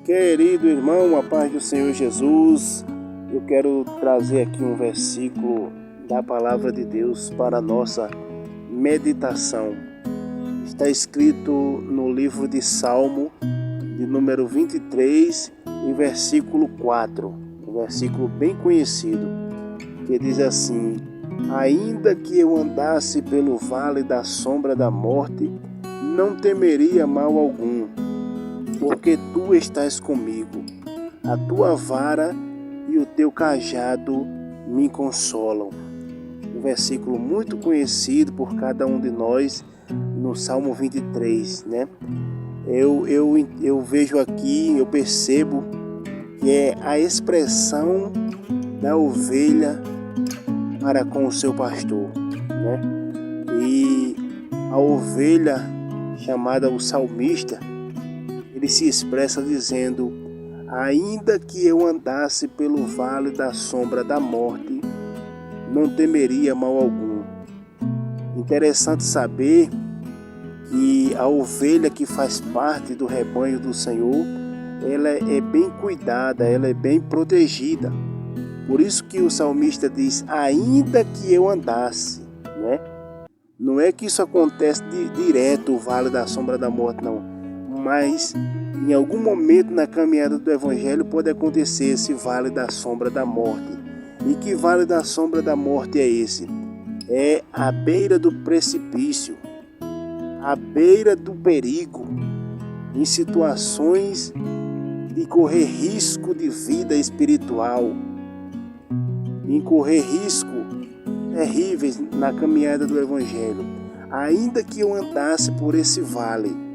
Querido irmão, a paz do Senhor Jesus, eu quero trazer aqui um versículo da palavra de Deus para a nossa meditação. Está escrito no livro de Salmo, de número 23, em versículo 4, um versículo bem conhecido, que diz assim: ainda que eu andasse pelo vale da sombra da morte, não temeria mal algum, porque tu estás comigo. A tua vara e o teu cajado me consolam. Um versículo muito conhecido por cada um de nós no Salmo 23, né? Eu vejo aqui, eu percebo que é a expressão da ovelha para com o seu pastor, né? E a ovelha chamada o salmista, ele se expressa dizendo: ainda que eu andasse pelo vale da sombra da morte, não temeria mal algum. Interessante saber que a ovelha que faz parte do rebanho do Senhor, ela é bem cuidada, ela é bem protegida. Por isso que o salmista diz: ainda que eu andasse, né? Não é que isso acontece direto, o vale da sombra da morte, não. Mas em algum momento na caminhada do Evangelho pode acontecer esse vale da sombra da morte. E que vale da sombra da morte é esse? É a beira do precipício, a beira do perigo, em situações de correr risco de vida espiritual, em correr risco terríveis na caminhada do Evangelho. Ainda que eu andasse por esse vale,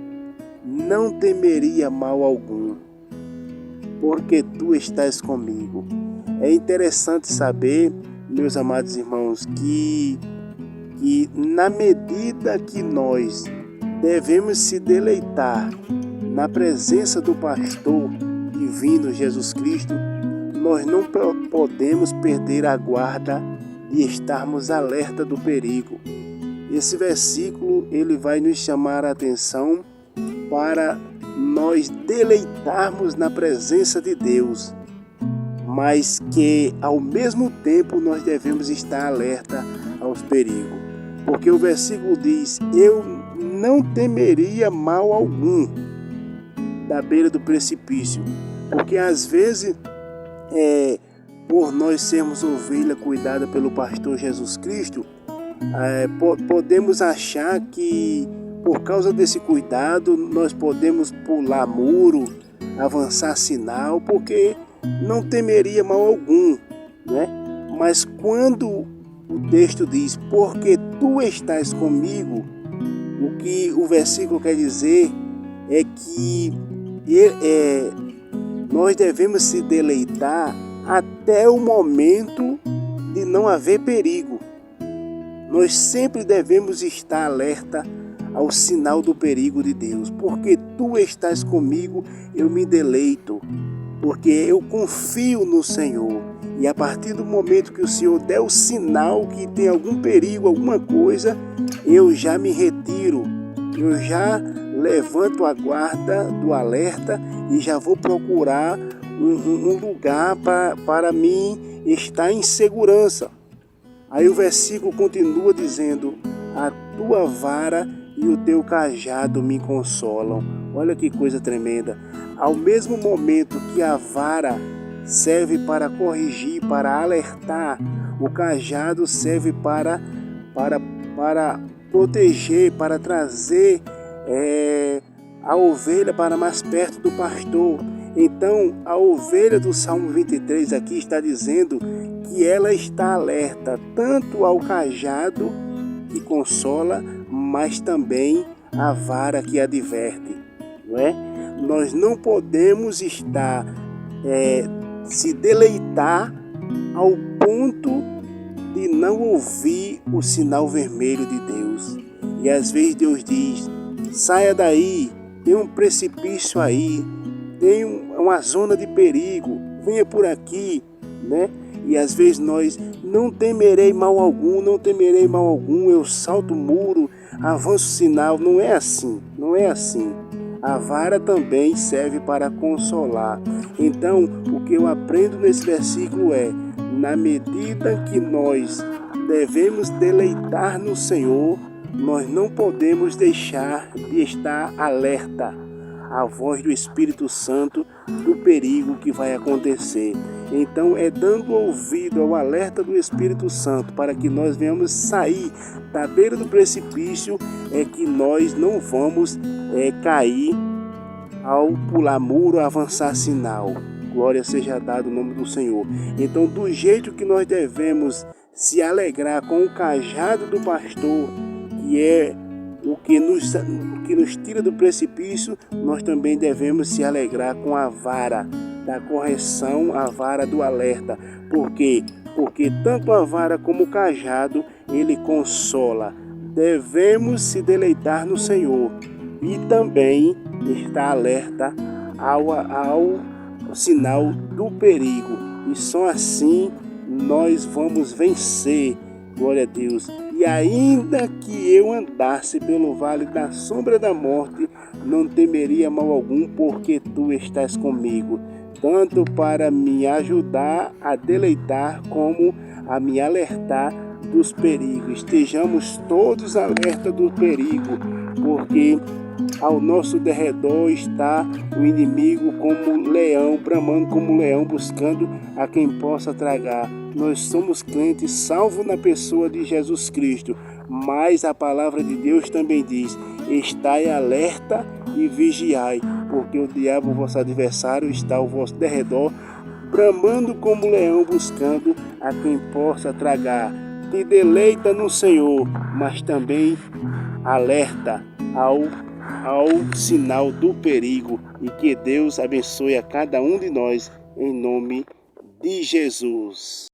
não temeria mal algum, porque tu estás comigo. É interessante saber, meus amados irmãos, que na medida que nós devemos se deleitar na presença do pastor divino Jesus Cristo, nós não podemos perder a guarda de estarmos alerta do perigo. Esse versículo ele vai nos chamar a atenção para nós deleitarmos na presença de Deus, mas que ao mesmo tempo nós devemos estar alerta aos perigos. Porque o versículo diz: eu não temeria mal algum da beira do precipício. Porque às vezes, por nós sermos ovelha cuidada pelo pastor Jesus Cristo, podemos achar que por causa desse cuidado nós podemos pular muro, avançar sinal, porque não temeria mal algum, né? Mas quando o texto diz: porque tu estás comigo, o que o versículo quer dizer é que nós devemos se deleitar até o momento de não haver perigo. Nós sempre devemos estar alerta ao sinal do perigo de Deus. Porque tu estás comigo, eu me deleito, porque eu confio no Senhor. E a partir do momento que o Senhor der o sinal que tem algum perigo, alguma coisa, eu já me retiro, eu já levanto a guarda do alerta e já vou procurar um lugar para mim estar em segurança. Aí o versículo continua dizendo: a tua vara e o teu cajado me consolam. Olha que coisa tremenda. Ao mesmo momento que a vara serve para corrigir, para alertar, o cajado serve para proteger, para trazer a ovelha para mais perto do pastor. Então, a ovelha do Salmo 23 aqui está dizendo que ela está alerta tanto ao cajado que consola, mas também a vara que adverte, não é? Nós não podemos estar se deleitar ao ponto de não ouvir o sinal vermelho de Deus. E às vezes Deus diz: saia daí, tem um precipício aí, tem uma zona de perigo, venha por aqui, né? E às vezes nós: não temerei mal algum, não temerei mal algum, eu salto o muro, avanço o sinal. Não é assim, não é assim. A vara também serve para consolar. Então, o que eu aprendo nesse versículo é: na medida que nós devemos deleitar no Senhor, nós não podemos deixar de estar alerta à voz do Espírito Santo do perigo que vai acontecer. Então é dando ouvido ao alerta do Espírito Santo para que nós venhamos sair da beira do precipício, é que nós não vamos cair ao pular muro, avançar sinal. Glória seja dado o nome do Senhor. Então, do jeito que nós devemos se alegrar com o cajado do pastor, que é o que nos tira do precipício, nós também devemos se alegrar com a vara da correção, a vara do alerta. Por quê? Porque tanto a vara como o cajado, ele consola. Devemos se deleitar no Senhor e também estar alerta ao sinal do perigo. E só assim nós vamos vencer. Glória a Deus. E ainda que eu andasse pelo vale da sombra da morte, não temeria mal algum, porque tu estás comigo, tanto para me ajudar a deleitar, como a me alertar dos perigos. Estejamos todos alerta do perigo, porque ao nosso derredor está o inimigo como leão, bramando como leão, buscando a quem possa tragar. Nós somos crentes salvos na pessoa de Jesus Cristo, mas a palavra de Deus também diz: estai alerta e vigiai, porque o diabo, vosso adversário, está ao vosso derredor, bramando como leão, buscando a quem possa tragar. Te deleita no Senhor, mas também alerta ao sinal do perigo, e que Deus abençoe a cada um de nós, em nome de Jesus.